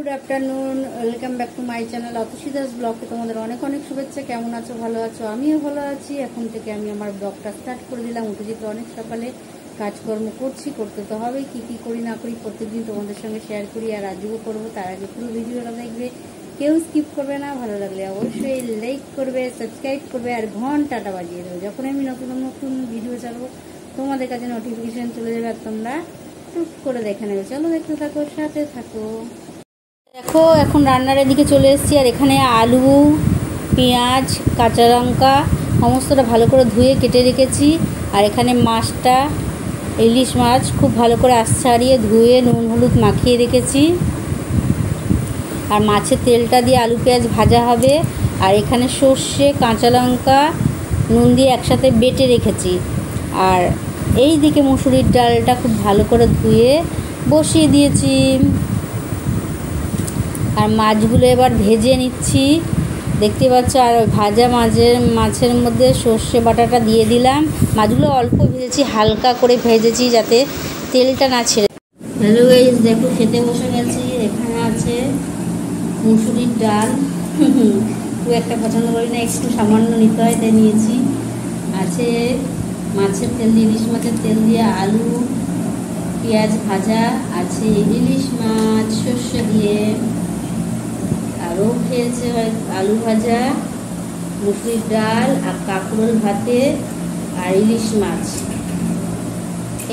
Good afternoon, welcome back to my channel Atasi Das ব্লগে তোমাদের অনেক অনেক শুভেচ্ছা। কেমন আছো? ভালো আছো? আমিও ভালো আছি। এখন থেকে আমি আমার ব্লগটা স্টার্ট করে দিলাম। উঠেছি তো অনেক সকালে, কাজকর্ম করতে তো হবেই। কী করি না করি প্রত্যেকদিন তোমাদের সঙ্গে শেয়ার করি, আর আজও করবো। তার আগে পুরো ভিডিওটা দেখবে, কেউ স্কিপ করবে না। ভালো লাগলে অবশ্যই লাইক করবে, সাবস্ক্রাইব করবে, আর ঘন্টাটা বাজিয়ে দেবে। যখন আমি নতুন নতুন ভিডিও ছাড়বো তোমাদের কাছে নোটিফিকেশান চলে যাবে, আর তোমরা টুক করে দেখে নেবে। চলো দেখতে থাকো, সাথে থাকো। দেখো এখন রান্নার দিকে চলে এসেছি, আর এখানে আলু, পেঁয়াজ, কাঁচা লঙ্কা সমস্তটা ভালো করে ধুয়ে কেটে রেখেছি। আর এখানে মাছটা, ইলিশ মাছ, খুব ভালো করে আঁশ ছাড়িয়ে ধুয়ে নুন হলুদ মাখিয়ে রেখেছি। আর মাছের তেলটা দিয়ে আলু পেঁয়াজ ভাজা হবে। আর এখানে সর্ষে, কাঁচা লঙ্কা, নুন দিয়ে একসাথে বেটে রেখেছি। আর এই দিকে মুসুরির ডালটা খুব ভালো করে ধুয়ে বসিয়ে দিয়েছি। আর মাছগুলো এবার ভেজে নিচ্ছি, দেখতে পাচ্ছ। আর ওই ভাজা মাছের মধ্যে সর্ষে বাটাটা দিয়ে দিলাম। মাছগুলো অল্প ভেজেছি, হালকা করে ভেজেছি যাতে তেলটা না ছেড়ে। হ্যালো গাইস, দেখো খেতে বসে গেছি। এখানে আছে মুসুরির ডাল, খুব একটা পছন্দ করি না, একটু সামান্য নিতে হয় তাই নিয়েছি। আছে মাছের তেল দিয়ে, ইলিশ মাছের তেল দিয়ে আলু পেঁয়াজ ভাজা, আছে ইলিশ মাছ সর্ষে দিয়ে, আরও খেয়েছে আলু ভাজা, মুসুরির ডাল, আর কাঁকরোল ভাতে, আর ইলিশ মাছ।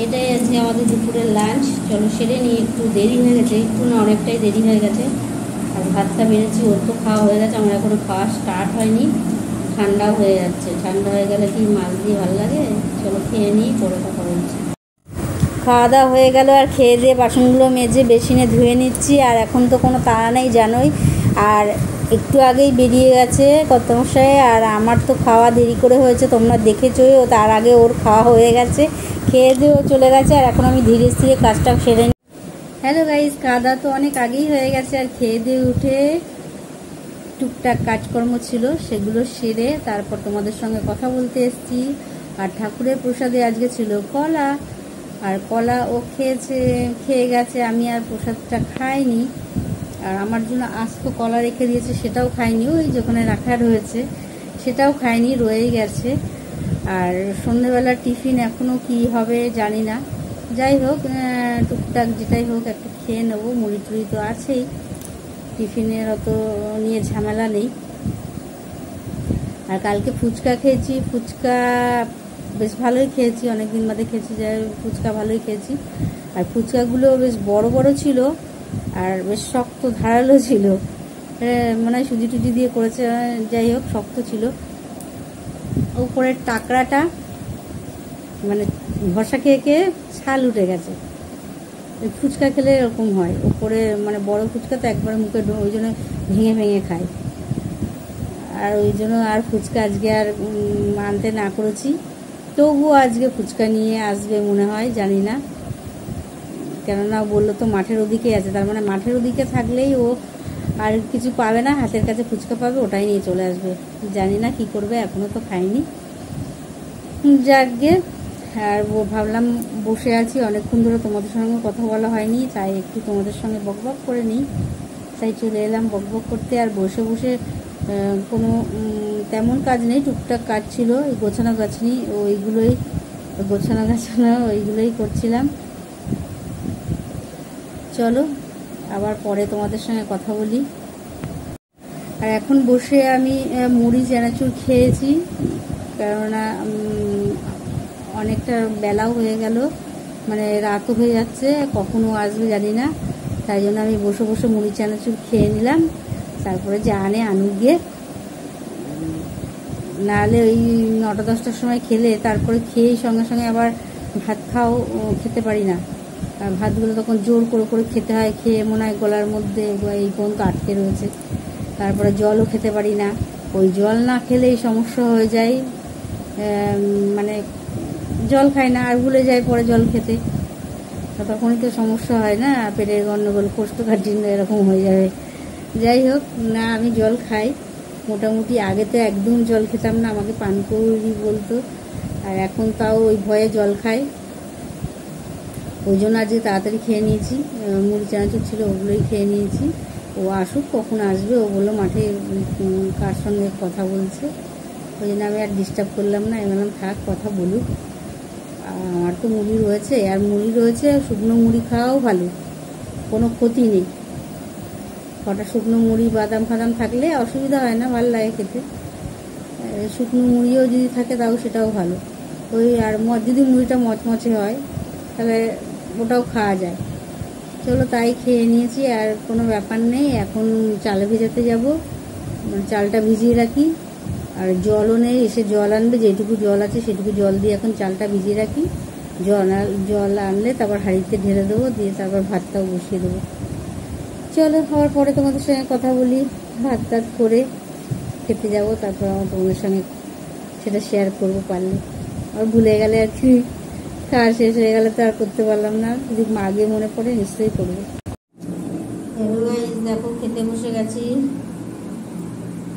এটাই আজকে আমাদের দুপুরের লাঞ্চ। চলো সেরে নিয়ে, একটু দেরি হয়ে গেছে, একটু না অনেকটাই দেরি হয়ে গেছে। আর ভাতটা বেড়েছি, ওর তো খাওয়া হয়ে গেছে, আমার এখনও খাওয়া স্টার্ট হয়নি। ঠান্ডাও হয়ে যাচ্ছে, ঠান্ডা হয়ে গেলে কি মাছ দিয়ে ভালো লাগে। চলো খেয়ে নিই, পরে কথা বলছি। খাওয়া দাওয়া হয়ে গেল, আর খেয়ে দিয়ে বাসনগুলো মেজে বেসিনে ধুয়ে নিচ্ছি। আর এখন তো কোনো তাড়া নেই জানোই। আর একটু আগেই বেরিয়ে গেছে কর্তামশাই, আর আমার তো খাওয়া দেরি করে হয়েছে, তোমরা দেখেছোই। ও তার আগে ওর খাওয়া হয়ে গেছে, খেয়ে দিয়েও চলে গেছে। আর এখন আমি ধীরে স্থিরে কাজটা সেরে নিই। হ্যালো গাইস, খাওয়া দাওয়া তো অনেক আগেই হয়ে গেছে। আর খেয়ে দিয়ে উঠে টুকটাক কাজকর্ম ছিল, সেগুলো সেরে তারপর তোমাদের সঙ্গে কথা বলতে এসেছি। আর ঠাকুরের প্রসাদে আজকে ছিল কলা, আর কলা ও খেয়ে গেছে। আমি আর প্রসাদটা খাইনি। আর আমার জন্য আস্ত কলা রেখে দিয়েছে, সেটাও খাইনি। ওই যেখানে রাখা রয়েছে সেটাও খাইনি, রয়েই গেছে। আর সন্ধ্যেবেলার টিফিন এখনও কি হবে জানি না। যাই হোক, টুকটাক যেটাই হোক একটু খেয়ে নেবো। মুড়ি টুড়ি তো আছেই, টিফিনের অত নিয়ে ঝামেলা নেই। আর কালকে ফুচকা খেয়েছি, ফুচকা বেশ ভালোই খেয়েছি, অনেকদিন বাদে খেয়েছি। যাই ফুচকা ভালোই খেয়েছি। আর ফুচকাগুলো বেশ বড় বড় ছিল, আর বেশ শক্ত ধারালো ছিল। মনে হয় সুজি টুজি দিয়ে করেছে, যাই হোক শক্ত ছিল। উপরের টাকরাটা মানে ভরসা খেয়ে খেয়ে ছাল উঠে গেছে। ফুচকা খেলে এরকম হয়, উপরে মানে বড় ফুচকা তো একবার মুখে, ওই জন্য ভেঙে ভেঙে খায়। আর ওই জন্য আর ফুচকা আজকে আর আনতে না করেছি। তবুও আজকে ফুচকা নিয়ে আসবে মনে হয়, জানি না। কেননা বললো তো মাঠের ওদিকে আছে, তার মানে মাঠের ওদিকে থাকলেই ও আর কিছু পাবে না, হাতের কাছে ফুচকা পাবে, ওটাই নিয়ে চলে আসবে। জানি না কি করবে, এখনও তো খাইনি। যাকগে। আর ভাবলাম বসে আছি অনেকক্ষণ ধরে, তোমাদের সঙ্গে কথা বলা হয়নি, তাই একটু তোমাদের সঙ্গে বকবক করে নিই। তাই চলে এলাম বকবক করতে। আর বসে বসে কোনো তেমন কাজ নেই, টুকটাক কাজ ছিল, এই গোছানো গাছনি ওইগুলোই করছিলাম। চলো আবার পরে তোমাদের সঙ্গে কথা বলি। আর এখন বসে আমি মুড়ি চানাচুর খেয়েছি, কেননা অনেকটা বেলাও হয়ে গেল, মানে রাতও হয়ে যাচ্ছে, কখনো আসবে জানি না। তাই জন্য আমি বসে বসে মুড়ি চানাচুর খেয়ে নিলাম। তারপরে যা আনুক গিয়ে, নাহলে ওই 9টা-10টার সময় খেলে তারপরে খেয়েই সঙ্গে সঙ্গে আবার ভাত খেতে পারি না। আর ভাতগুলো তখন জোর করে করে খেতে হয়, খেয়ে মনে হয় গলার মধ্যে এই পর্যন্ত আটকে রয়েছে। তারপরে জলও খেতে পারি না, ওই জল না খেলেই সমস্যা হয়ে যায়। মানে জল খাই না আর ভুলে যাই পরে জল খেতে, তখনই তো সমস্যা হয় না, পেটের গন্ডগোল, কোষ্ঠকাঠিন্য এরকম হয়ে যাবে। যাই হোক না, আমি জল খাই মোটামুটি। আগে তো একদম জল খেতাম না, আমাকে পানকৌড়ি বলতো। আর এখন তাও ওই ভয়ে জল খাই। ওই জন্য আজকে তাড়াতাড়ি খেয়ে নিয়েছি, মুড়ি চানাচুর ছিল ওগুলোই খেয়ে নিয়েছি। ও আসুক, কখন আসবে ও বললো মাঠে কার সঙ্গে কথা বলছে, ওই জন্য আমি আর ডিস্টার্ব করলাম না। আমি বললাম থাক কথা বলুক, আমার তো মুড়ি রয়েছে, আর মুড়ি রয়েছে, শুকনো মুড়ি খাওয়াও ভালো, কোনো ক্ষতি নেই। কটা শুকনো মুড়ি বাদাম ফাদাম থাকলে অসুবিধা হয় না, ভালো লাগে খেতে। শুকনো মুড়িও যদি থাকে তাও সেটাও ভালো। ওই আর যদি মুড়িটা মচমচে হয় তাহলে ওটাও খাওয়া যায়। চলো তাই খেয়ে নিয়েছি, আর কোনো ব্যাপার নেই। এখন চাল ভেজাতে যাব, চালটা ভিজিয়ে রাখি, আর জলও নেই, এসে জল আনবে, যেটুকু জল আছে সেটুকু জল দিয়ে এখন চালটা ভিজিয়ে রাখি। জল আনলে তারপর হাঁড়িতে ঢেলে দেবো, দিয়ে তারপর ভাতটাও বসিয়ে দেবো। চলো খাওয়ার পরে তোমাদের সঙ্গে কথা বলি, ভাত টাত করে খেতে যাব, তারপর আমার তোমাদের সঙ্গে সেটা শেয়ার করবো পারলে। আর ভুলে গেলে আর কি, খাওয়া শেষ হয়ে গেলে তো আর করতে পারলাম না, যদি আগে মনে পড়ে নিশ্চয়ই করবো। দেখো খেতে বসে গেছি।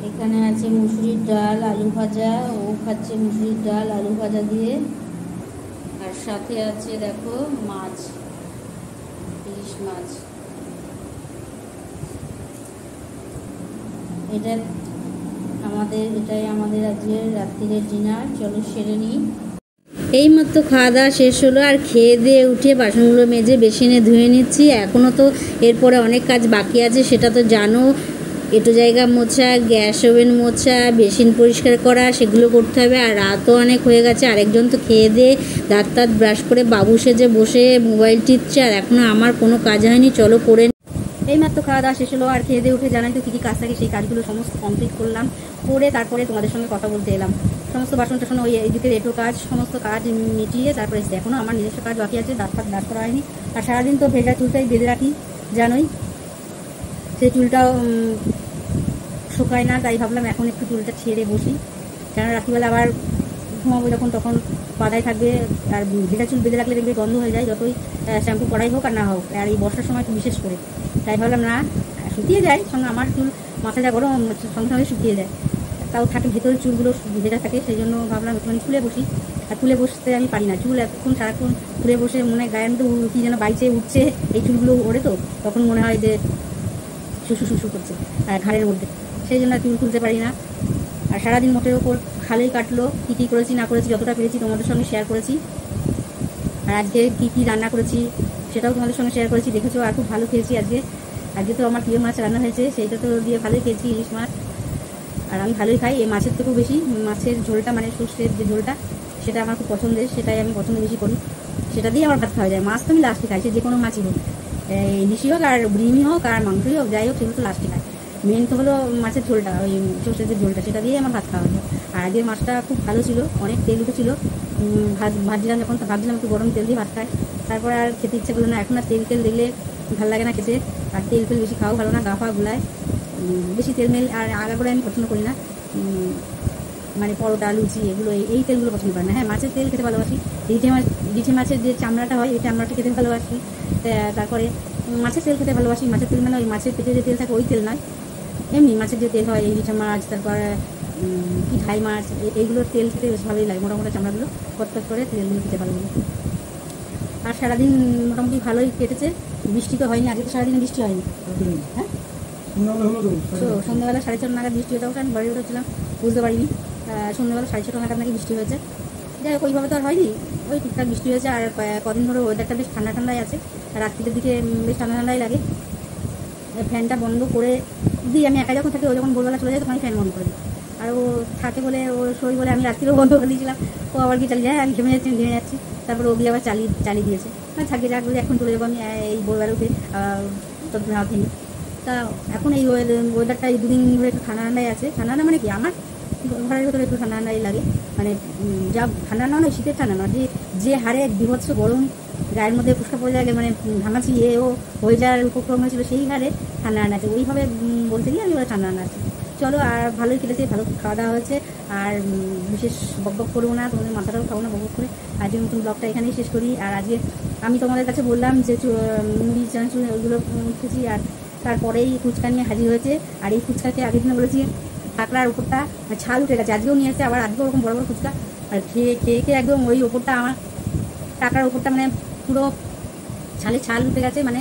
এখানে আছে মুসুরির ডাল, আলু ভাজা, ও খাচ্ছে মুসুরির ডাল আলু ভাজা দিয়ে, আর সাথে আছে দেখো মাছ, ইলিশ মাছ। এটাই আমাদের আজকে রাত্রিরের ডিনার। চলো সেরে নিই। এইমাত্র খাওয়া দাওয়া শেষ হলো, আর খেয়ে দিয়ে উঠে বাসনগুলো মেজে বেসিনে ধুয়ে নিচ্ছি। এখনও তো এরপরে অনেক কাজ বাকি আছে, সেটা তো জানো। এটো জায়গা মোছা, গ্যাস ওভেন মোছা, বেসিন পরিষ্কার করা, সেগুলো করতে হবে। আর রাতও অনেক হয়ে গেছে, আরেকজন তো খেয়ে দিয়ে দাঁত ব্রাশ করে বাবু সেজে বসে মোবাইল টিপছে, আর এখনও আমার কোনো কাজ হয়নি। চলো করে এইমাত্র খাওয়া দাওয়া শেষ হলো, আর খেয়ে দিয়ে উঠে জানাই তো কী কী কাজ থাকে, সেই কাজগুলো সমস্ত কমপ্লিট করলাম। করে তারপরে তোমাদের সঙ্গে কথা বলতে এলাম। সমস্ত বাসন টাসন, ওই এইদিকে এটো কাজ, সমস্ত কাজ মিটিয়ে তারপরে এসে এখনও আমার নিজস্ব কাজ বাকি আছে, দাঁত ব্রাশ করা হয়নি। আর সারাদিন তো ভেজা চুলটাই বেঁধে রাখি জানোই, সেই চুলটাও শুকায় না, তাই ভাবলাম এখন একটু চুলটা ছেড়ে বসি, কেন রাত্রিবেলা আবার ঘুমাবো যখন তখন বাঁধাই থাকবে। আর ভেজা চুল বেঁধে রাখলে দেখবে গন্ধ হয়ে যায়, যতই শ্যাম্পু করাই হোক আর না হোক, আর এই বর্ষার সময় তো বিশেষ করে। তাই ভাবলাম না, শুকিয়ে যায় সঙ্গে, আমার চুল মাথা যা গরম সঙ্গে সঙ্গে শুকিয়ে যায়, তাও থাকে ভেতরে চুলগুলো ভেজা থাকে, সেই জন্য ভাবলাম একটুখানি তুলে বসি। আর তুলে বসতে আমি পারি না, চুল এতক্ষণ সারাক্ষণ তুলে বসে মনে হয় গায়ের মধ্যে কী যেন বাইচে উঠছে, এই চুলগুলো ওড়ে তো তখন মনে হয় যে শুশু শুশু করছে ঘাড়ের মধ্যে, সেই জন্য চুল তুলতে পারি না। আর সারাদিন মোটের ওপর ভালোই কাটলো, কী কী করেছি না করেছি যতটা পেরেছি তোমাদের সঙ্গে শেয়ার করেছি। আর আজকে কী কী রান্না করেছি সেটাও তোমাদের সঙ্গে শেয়ার করেছি, দেখেছো। আর খুব ভালো খেয়েছি আজকে তো আমার প্রিয় মাছ রান্না হয়েছে, সেইটা তো দিয়ে ভালোই খেয়েছি, ইলিশ মাছ। আর আমি ভালোই খাই, এই মাছের থেকেও বেশি মাছের ঝোলটা, মানে সর্ষের যে ঝোলটা, সেটা আমার খুব পছন্দের, সেটাই আমি পছন্দ বেশি করি, সেটা দিয়ে আমার ভাত খাওয়া যায়। মাছ তো আমি লাস্টে খাই, সে যে কোনো মাছই হোক, ইলিশই হোক আর ব্রিমি হোক আর মাংসই হোক, যাই হোক সেগুলো তো লাস্টে খাই। মেন তো হলো মাছের ঝোলটা, ওই সর্ষের যে ঝোলটা, সেটা দিয়ে আমার ভাত খাওয়া যায়। আর আগের মাছটা খুব ভালো ছিল, অনেক তেল উঠেছিল, ভাজছিলাম যখন ভাবছিলাম একটু গরম তেল দিয়ে ভাত খাই, তারপরে আর খেতে ইচ্ছে করলো না। এখন আর তেল দেখলে ভালো লাগে না খেতে, আর তেল বেশি খাওয়া ভালো না, গা ফা গুলায়, বেশি তেল মেল আর আগাগোড়া আমি পছন্দ করি না। মানে পরোটা লুচি এগুলো এই তেলগুলো পছন্দ করি না। হ্যাঁ, মাছের তেল খেতে ভালোবাসি, ইলিশ মাছের যে চামড়াটা হয় এই চামড়াটা খেতে ভালোবাসি। তারপরে মাছের তেল খেতে ভালোবাসি। মাছের তেল মানে ওই মাছের পেটে যে তেল থাকে ওই তেল নয়, এমনি মাছের যে তেল হয়, ইলিশ মাছ, তারপর পিঠাই মাছ, এইগুলোর তেল খেতে বেশ ভালোই লাগে, মোটামুটি চামড়াগুলো কটকট করে তেলগুলো খেতে ভালো লাগে। আর সারাদিন মোটামুটি ভালোই কেটেছে, বৃষ্টি তো হয়নি, আজকে তো সারাদিনে বৃষ্টি হয়নি। হ্যাঁ, সন্ধ্যাবেলা 4:30 নাগাদ বৃষ্টি হয়ে, তখন আমি বাড়ি উঠেছিলাম, বুঝতে পারিনি। সন্ধ্যাবেলা 6:30 নাগাদ নাকি বৃষ্টি হয়েছে। যাই হোক, ওইভাবে তো আর হয়নি, ওই টুকটাক বৃষ্টি হয়েছে। আর কদিন ধরে ওয়েদারটা বেশ ঠান্ডাই আছে, রাত্রির দিকে বেশ ঠান্ডাই লাগে। ফ্যানটা বন্ধ করে দিই, আমি একা যখন থাকি, ও যখন ভোরবেলা চলে যায় তখন আমি ফ্যান বন্ধ করে দিই। আর ও থাকে বলে, ও শোয় বলে আমি রাত্রিরেও বন্ধ করে দিয়েছিলাম, ও আবার কি চালিয়ে যায়, আমি ঘেমে যাচ্ছি, তারপরে ওগুলি আবার চালিয়ে দিয়েছে। থাকে যাক বলে এখন চলে যাবো আমি এই ভোরবেলা উঠে, ততদিন রাখিনি। তা এখন এই ওয়েদারটা এই দুদিন ধরে একটু ঠান্ডাই আছে। ঠান্ডা মানে কি, আমার ঘরের ভেতরে একটু ঠান্ডাই লাগে, মানে যা ঠান্ডা না নয়, শীতের ঠান্ডা না, যে হারে বিভৎস গরম, গায়ের মধ্যে ফুসকা পড়ে যায়, মানে ঘামাচি ও হয়ে যাওয়ার উপক্রম হয়েছিল, সেই হারে ঠান্ডা আছে। ওইভাবে বলতে গিয়ে আমি ওরা ঠান্ডা আছে। চলো, আর ভালোই কেটেছে, ভালো খাওয়া দাওয়া হয়েছে। আর বিশেষ বকবক করবো না, তোমাদের মাথাটাও খাবো না বকবক করে। আজকের নতুন ব্লগটা এখানেই শেষ করি। আর আজকে আমি তোমাদের কাছে বললাম যে মুড়ি চানাচুর ওইগুলো উঠেছি, আর তারপরেই ফুচকা নিয়ে হাজির হয়েছে। আর এই ফুচকাকে আগের দিনে বলেছি কাঁকড়ার ওপরটা ছাল উঠে গেছে, আজকেও নিয়ে এসে, আবার আজকেও ওরকম বড় বড় ফুচকা। আর খেয়ে একদম ওই ওপরটা, আমার কাঁকড়ার ওপরটা মানে পুরো ছাল উঠে গেছে, মানে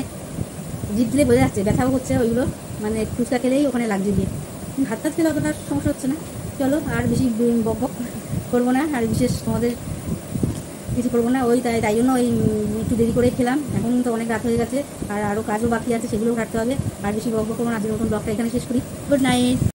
জিভ দিলে বোঝা যাচ্ছে, ব্যথাও হচ্ছে ওইগুলো, মানে ফুচকা খেলেই ওখানে লাগছে দিয়ে। ভাত টাত খেলে অতটা সমস্যা হচ্ছে না। চলো আর বেশি বক বক করবো না, আর বিশেষ তোমাদের কিছু করবো না। ওই তাই জন্য ওই একটু দেরি করে খেলাম। এখন তো অনেক রাত হয়ে গেছে, আর আরও কাজও বাকি আছে, সেগুলোও কাটতে হবে। আর বেশি বক বক করবো না। আজকের মতন ব্লগটা এখানে শেষ করি। Good night.